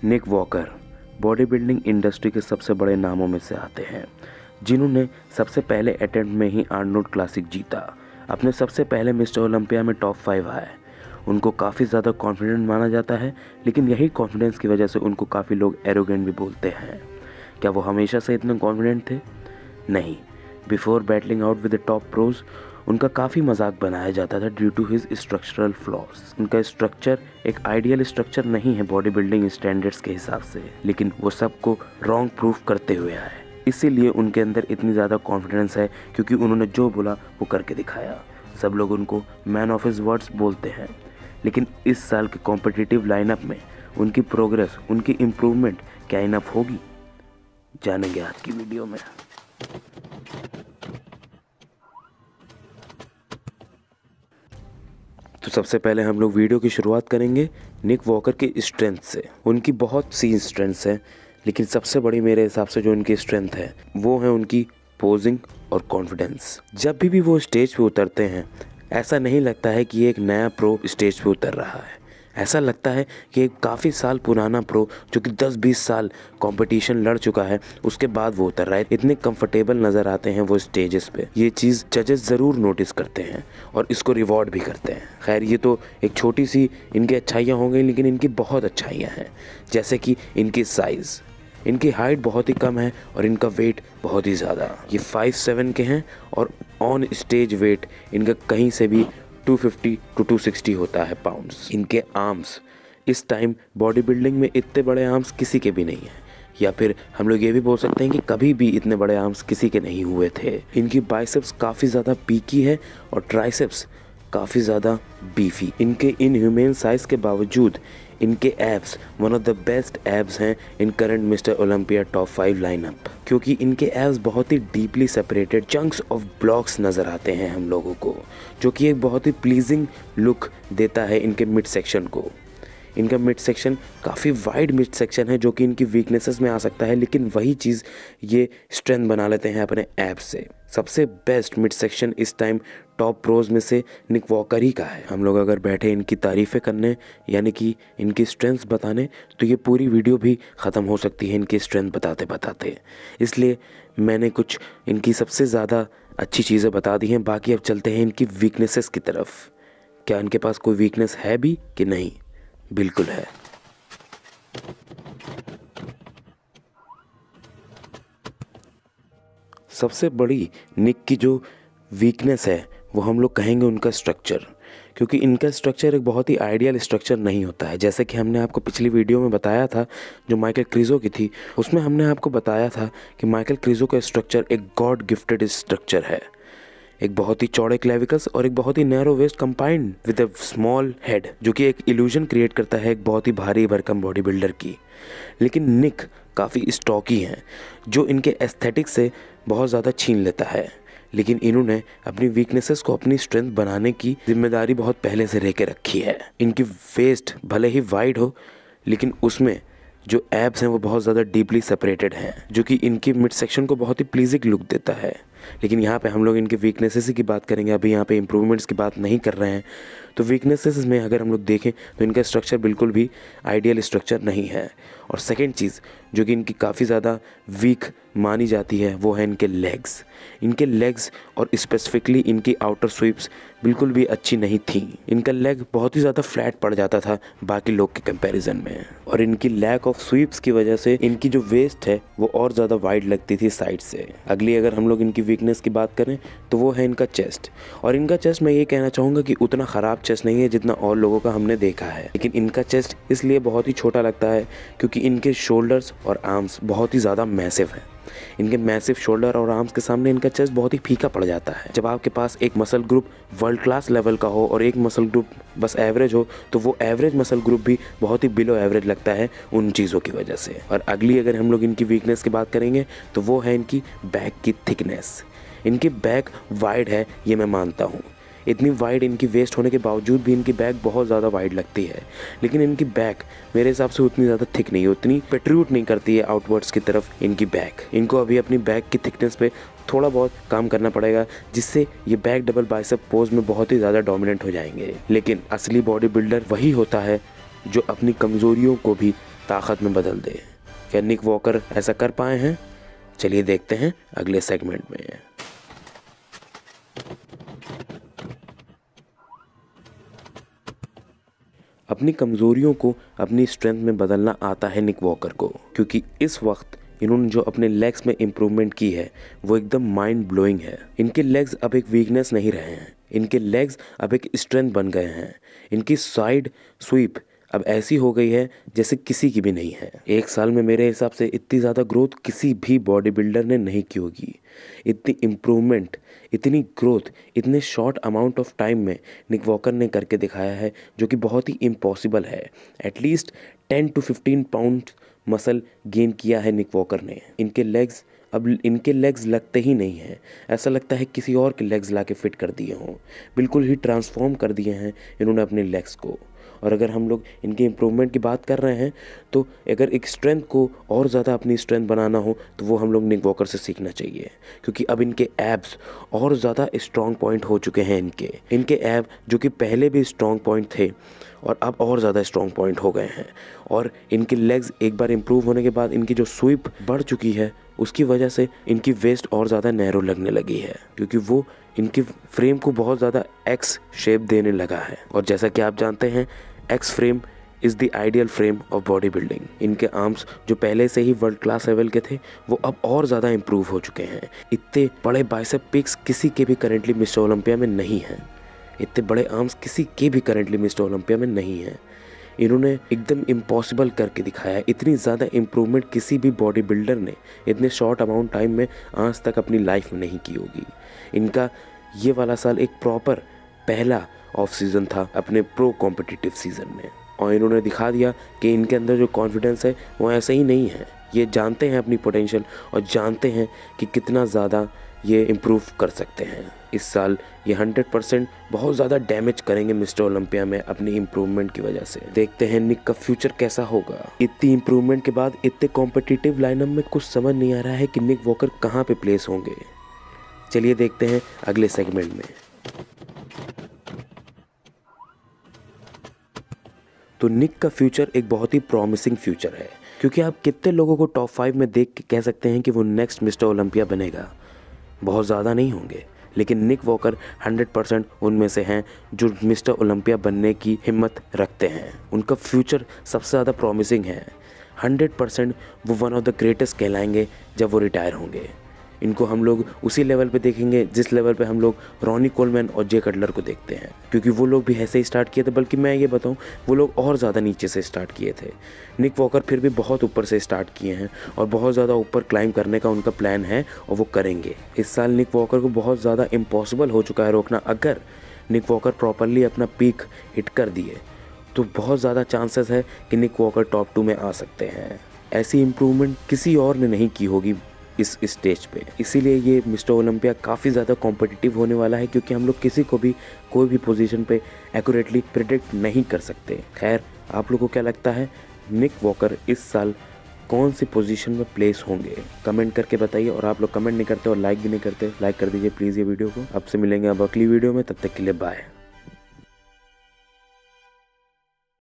निक walker body building industry के सबसे बड़े नामों में से आते हैं, जिन्होंने सबसे पहले अटेम्प्ट में ही आर्नोल्ड क्लासिक जीता। अपने सबसे पहले मिस्टर ओलंपिया में टॉप 5 आए। उनको काफ़ी ज़्यादा कॉन्फिडेंट माना जाता है, लेकिन यही कॉन्फिडेंस की वजह से उनको काफ़ी लोग एरोगेंट भी बोलते हैं। क्या वो हमेशा से इतने कॉन्फिडेंट थे? नहीं। Before battling out with the top pros उनका काफ़ी मजाक बनाया जाता था due to his structural flaws. उनका स्ट्रक्चर एक आइडियल स्ट्रक्चर नहीं है बॉडी बिल्डिंग स्टैंडर्ड्स के हिसाब से, लेकिन वो सबको रॉन्ग प्रूफ करते हुए आए। इसीलिए उनके अंदर इतनी ज़्यादा कॉन्फिडेंस है, क्योंकि उन्होंने जो बोला वो करके दिखाया। सब लोग उनको मैन ऑफ हिज वर्ड्स बोलते हैं। लेकिन इस साल के कॉम्पिटिटिव लाइनअप में उनकी प्रोग्रेस, उनकी इम्प्रूवमेंट क्या इनफ होगी, जानेंगे आज की वीडियो में। तो सबसे पहले हम लोग वीडियो की शुरुआत करेंगे निक वॉकर की स्ट्रेंथ से। उनकी बहुत सी स्ट्रेंथ्स हैं, लेकिन सबसे बड़ी मेरे हिसाब से जो उनकी स्ट्रेंथ है वो है उनकी पोजिंग और कॉन्फिडेंस। जब भी वो स्टेज पे उतरते हैं, ऐसा नहीं लगता है कि एक नया प्रो स्टेज पे उतर रहा है। ऐसा लगता है कि एक काफ़ी साल पुराना प्रो जो कि 10-20 साल कंपटीशन लड़ चुका है, उसके बाद वो उतर रहा है। इतने कंफर्टेबल नज़र आते हैं वो स्टेजेस पे। ये चीज़ जजेस ज़रूर नोटिस करते हैं और इसको रिवॉर्ड भी करते हैं। खैर, ये तो एक छोटी सी इनकी अच्छाइयाँ हो गई, लेकिन इनकी बहुत अच्छाइयाँ हैं, जैसे कि इनकी साइज़। इनकी हाइट बहुत ही कम है और इनका वेट बहुत ही ज़्यादा। ये 5'7" के हैं और ऑन स्टेज वेट इनका कहीं से भी 250 to 260 होता है पाउंड्स। इनके आर्म्स इस टाइम बॉडी बिल्डिंग में इतने बड़े आर्म्स किसी के भी नहीं हैं, या फिर हम लोग ये भी बोल सकते हैं कि कभी भी इतने बड़े आर्म्स किसी के नहीं हुए थे। इनकी बाइसेप्स काफ़ी ज़्यादा पीकी है और ट्राइसेप्स काफ़ी ज़्यादा बीफी। इनके इनह्यूमन साइज के बावजूद इनके abs one of the best abs हैं in current Mister Olympia top 5 lineup, क्योंकि इनके एब्स बहुत ही deeply separated chunks of blocks नज़र आते हैं हम लोगों को, जो कि एक बहुत ही प्लीजिंग लुक देता है इनके मिड सेक्शन को। इनका मिड सेक्शन काफ़ी वाइड मिड सेक्शन है, जो कि इनकी वीकनेसेस में आ सकता है, लेकिन वही चीज़ ये स्ट्रेंथ बना लेते हैं अपने एब्स से। सबसे बेस्ट मिड सेक्शन इस टाइम टॉप प्रोज में से निक वॉकर ही का है। हम लोग अगर बैठे इनकी तारीफ़ें करने, यानी कि इनकी स्ट्रेंथ्स बताने, तो ये पूरी वीडियो भी ख़त्म हो सकती है इनकी स्ट्रेंथ बताते बताते। इसलिए मैंने कुछ इनकी सबसे ज़्यादा अच्छी चीज़ें बता दी हैं। बाकी अब चलते हैं इनकी वीकनेसेस की तरफ। क्या इनके पास कोई वीकनेस है भी कि नहीं? बिल्कुल है। सबसे बड़ी निक की जो वीकनेस है वो हम लोग कहेंगे उनका स्ट्रक्चर, क्योंकि इनका स्ट्रक्चर एक बहुत ही आइडियल स्ट्रक्चर नहीं होता है। जैसे कि हमने आपको पिछली वीडियो में बताया था जो माइकल क्रीजो की थी, उसमें हमने आपको बताया था कि माइकल क्रीजो का स्ट्रक्चर एक गॉड गिफ्टेड स्ट्रक्चर है। एक बहुत ही चौड़े क्लेविकल्स और एक बहुत ही narrow waist combined with a small head, जो कि एक इल्यूजन क्रिएट करता है एक बहुत ही भारी भरकम बॉडी बिल्डर की। लेकिन निक काफ़ी स्टॉकी हैं, जो इनके एस्थेटिक्स से बहुत ज़्यादा छीन लेता है। लेकिन इन्होंने अपनी वीकनेसेस को अपनी स्ट्रेंथ बनाने की जिम्मेदारी बहुत पहले से लेके रखी है। इनकी वेस्ट भले ही वाइड हो, लेकिन उसमें जो एब्स हैं वो बहुत ज़्यादा डीपली सेपरेटेड हैं, जो कि इनकी मिड सेक्शन को बहुत ही प्लीजिंग लुक देता है। लेकिन यहाँ पे हम लोग इनके वीकनेसेस की बात करेंगे, अभी यहाँ पे इम्प्रूवमेंट्स की बात नहीं कर रहे हैं। तो वीकनेसेस में अगर हम लोग देखें तो इनका स्ट्रक्चर बिल्कुल भी आइडियल स्ट्रक्चर नहीं है। और सेकेंड चीज़ जो कि इनकी काफ़ी ज़्यादा वीक मानी जाती है वो है इनके लेग्स। इनके लेग्स और स्पेसिफिकली इनकी आउटर स्वीप्स बिल्कुल भी अच्छी नहीं थी। इनका लेग बहुत ही ज़्यादा फ्लैट पड़ जाता था बाकी लोग के कंपैरिजन में, और इनकी लैक ऑफ स्वीप्स की वजह से इनकी जो वेस्ट है वो और ज़्यादा वाइड लगती थी साइड से। अगली अगर हम लोग इनकी वीकनेस की बात करें तो वो है इनका चेस्ट। और इनका चेस्ट मैं ये कहना चाहूँगा कि उतना ख़राब चेस्ट नहीं है जितना और लोगों का हमने देखा है, लेकिन इनका चेस्ट इसलिए बहुत ही छोटा लगता है क्योंकि इनके शोल्डर्स और आर्म्स बहुत ही ज़्यादा मैसिव हैं। इनके मैसिव शोल्डर और आर्म्स के सामने इनका चेस्ट बहुत ही फीका पड़ जाता है। जब आपके पास एक muscle group world class level का हो और एक मसल ग्रुप बस एवरेज हो, तो वो एवरेज मसल ग्रुप भी बहुत ही बिलो एवरेज लगता है उन चीज़ों की वजह से। और अगली अगर हम लोग इनकी वीकनेस की बात करेंगे तो वो है इनकी बैक की थिकनेस। इनकी बैक वाइड है, ये मैं मानता हूँ। इतनी वाइड इनकी वेस्ट होने के बावजूद भी इनकी बैक बहुत ज़्यादा वाइड लगती है, लेकिन इनकी बैक मेरे हिसाब से उतनी ज़्यादा थिक नहीं है, उतनी पेट्रूट नहीं करती है आउटवर्ड्स की तरफ इनकी बैक। इनको अभी अपनी बैक की थिकनेस पे थोड़ा बहुत काम करना पड़ेगा, जिससे ये बैक डबल बाइसेप पोज में बहुत ही ज़्यादा डोमिनेंट हो जाएंगे। लेकिन असली बॉडी बिल्डर वही होता है जो अपनी कमज़ोरियों को भी ताकत में बदल दे। क्या निक वॉकर ऐसा कर पाए हैं? चलिए देखते हैं अगले सेगमेंट में। अपनी कमज़ोरियों को अपनी स्ट्रेंथ में बदलना आता है निक वॉकर को, क्योंकि इस वक्त इन्होंने जो अपने लेग्स में इम्प्रूवमेंट की है वो एकदम माइंड ब्लोइंग है। इनके लेग्स अब एक वीकनेस नहीं रहे हैं, इनके लेग्स अब एक स्ट्रेंथ बन गए हैं। इनकी साइड स्वीप अब ऐसी हो गई है जैसे किसी की भी नहीं है। एक साल में मेरे हिसाब से इतनी ज़्यादा ग्रोथ किसी भी बॉडी बिल्डर ने नहीं की होगी। इतनी इम्प्रूवमेंट, इतनी ग्रोथ इतने शॉर्ट अमाउंट ऑफ टाइम में निक वॉकर ने करके दिखाया है, जो कि बहुत ही इम्पॉसिबल है। At least 10 to 15 pound muscle gain किया है निक वॉकर ने। इनके लेग्स लगते ही नहीं हैं, ऐसा लगता है किसी और के लेग्स ला के फिट कर दिए हों। बिल्कुल ही ट्रांसफॉर्म कर दिए हैं इन्होंने अपने लेग्स को। और अगर हम लोग इनके इम्प्रूवमेंट की बात कर रहे हैं तो अगर एक स्ट्रेंथ को और ज़्यादा अपनी स्ट्रेंथ बनाना हो तो वो हम लोग निक वॉकर से सीखना चाहिए, क्योंकि अब इनके एब्स और ज़्यादा स्ट्रॉन्ग पॉइंट हो चुके हैं। इनके एब जो कि पहले भी स्ट्रॉन्ग पॉइंट थे और अब और ज़्यादा स्ट्रॉन्ग पॉइंट हो गए हैं। और इनके लेग्स एक बार इम्प्रूव होने के बाद इनकी जो स्वीप बढ़ चुकी है उसकी वजह से इनकी वेस्ट और ज़्यादा नैरो लगने लगी है, क्योंकि वो इनकी फ्रेम को बहुत ज़्यादा एक्स शेप देने लगा है। और जैसा कि आप जानते हैं, x frame is the ideal frame of body building. इनके आर्म्स जो पहले से ही वर्ल्ड क्लास लेवल के थे वो अब और ज़्यादा इम्प्रूव हो चुके हैं। इतने बड़े बाइसेप पिक्स किसी के भी करेंटली मिस्टर ओलंपिया में नहीं हैं। इतने बड़े आर्म्स किसी के भी करेंटली मिस्टर ओलंपिया में नहीं हैं। इन्होंने एकदम इम्पॉसिबल करके दिखाया। इतनी ज़्यादा इम्प्रूवमेंट किसी भी बॉडी बिल्डर ने इतने शॉर्ट अमाउंट टाइम में आज तक अपनी लाइफ में नहीं की होगी। इनका ये वाला साल एक प्रॉपर पहला ऑफ सीज़न था अपने प्रो कॉम्पिटिटिव सीज़न में, और इन्होंने दिखा दिया कि इनके अंदर जो कॉन्फिडेंस है वो ऐसा ही नहीं है। ये जानते हैं अपनी पोटेंशियल और जानते हैं कि कितना ज़्यादा ये इम्प्रूव कर सकते हैं। इस साल ये 100% बहुत ज़्यादा डैमेज करेंगे मिस्टर ओलंपिया में अपनी इम्प्रूवमेंट की वजह से। देखते हैं निक का फ्यूचर कैसा होगा। इतनी इम्प्रूवमेंट के बाद इतने कॉम्पिटिटिव लाइनअप में कुछ समझ नहीं आ रहा है कि निक वॉकर कहाँ पे प्लेस होंगे। चलिए देखते हैं अगले सेगमेंट में। तो निक का फ्यूचर एक बहुत ही प्रॉमिसिंग फ्यूचर है, क्योंकि आप कितने लोगों को टॉप 5 में देख के कह सकते हैं कि वो नेक्स्ट मिस्टर ओलंपिया बनेगा? बहुत ज़्यादा नहीं होंगे, लेकिन निक वॉकर 100% उनमें से हैं जो मिस्टर ओलंपिया बनने की हिम्मत रखते हैं। उनका फ्यूचर सबसे ज़्यादा प्रॉमिसिंग है। 100% वो वन ऑफ द ग्रेटेस्ट कहलाएंगे जब वो रिटायर होंगे। इनको हम लोग उसी लेवल पे देखेंगे जिस लेवल पे हम लोग रॉनी कोलमैन और जे कटलर को देखते हैं, क्योंकि वो लोग भी ऐसे ही स्टार्ट किए थे। बल्कि मैं ये बताऊं, वो लोग और ज़्यादा नीचे से स्टार्ट किए थे। निक वॉकर फिर भी बहुत ऊपर से स्टार्ट किए हैं और बहुत ज़्यादा ऊपर क्लाइंब करने का उनका प्लान है और वो करेंगे। इस साल निक वॉकर को बहुत ज़्यादा इम्पॉसिबल हो चुका है रोकना। अगर निक वॉकर प्रॉपरली अपना पीक हिट कर दिए तो बहुत ज़्यादा चांसेस है कि निक वॉकर टॉप 2 में आ सकते हैं। ऐसी इम्प्रूवमेंट किसी और ने नहीं की होगी इस स्टेज पे। इसीलिए ये मिस्टर ओलंपिया काफ़ी ज़्यादा कॉम्पिटिटिव होने वाला है, क्योंकि हम लोग किसी को भी कोई भी पोजीशन पे एक्यूरेटली प्रिडिक्ट नहीं कर सकते। खैर, आप लोगों को क्या लगता है निक वॉकर इस साल कौन सी पोजीशन में प्लेस होंगे? कमेंट करके बताइए। और आप लोग कमेंट नहीं करते और लाइक भी नहीं करते, लाइक कर दीजिए प्लीज़ ये वीडियो को। अब से मिलेंगे अब अगली वीडियो में, तब तक के लिए बाय।